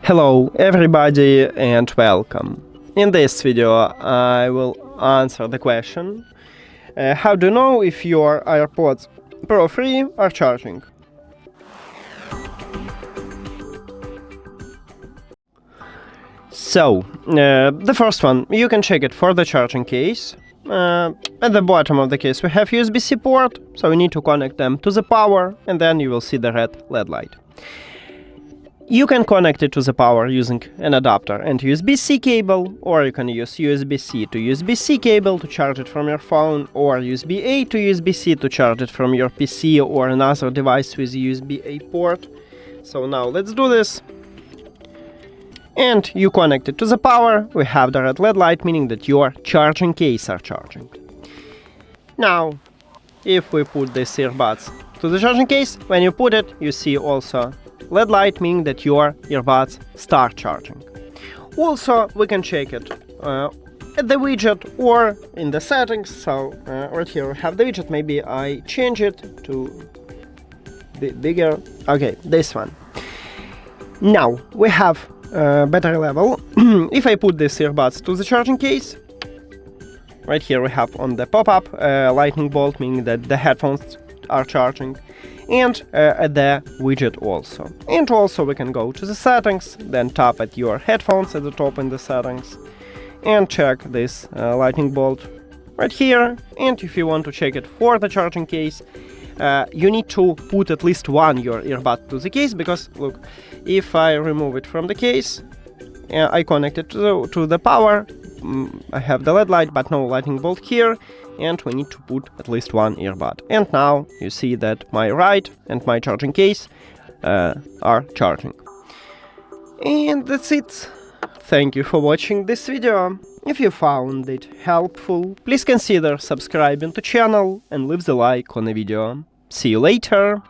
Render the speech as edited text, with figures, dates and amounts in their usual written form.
Hello everybody and welcome. In this video I will answer the question how to know if your AirPods Pro 3 are charging. So, the first one, you can check it for the charging case. At the bottom of the case we have USB-C port, so you need to connect them to the power and then you will see the red LED light. You can connect it to the power using an adapter and USB-C cable, or you can use USB-C to USB-C cable to charge it from your phone, or USB-A to USB-C to charge it from your PC or another device with USB-A port. So now let's do this. And you connect it to the power, we have the red LED light, meaning that your charging case are charging. Now, if we put these earbuds to the charging case, when you put it, you see also LED light, meaning that your earbuds start charging. Also, we can check it at the widget or in the settings. So right here we have the widget. Maybe I change it to be bigger. Okay, this one. Now we have battery level. If I put these earbuds to the charging case, right here we have on the pop-up lightning bolt, meaning that the headphones are charging, and at the widget also. And also we can go to the settings, then tap at your headphones at the top in the settings, and check this lightning bolt right here. And if you want to check it for the charging case, you need to put at least one your earbud to the case, because look, if I remove it from the case, I connect it to the power, I have the LED light but no lightning bolt here, and we need to put at least one earbud. And now you see that my right and my charging case are charging. And that's it. Thank you for watching this video. If you found it helpful, please consider subscribing to channel and leave the like on the video. See you later!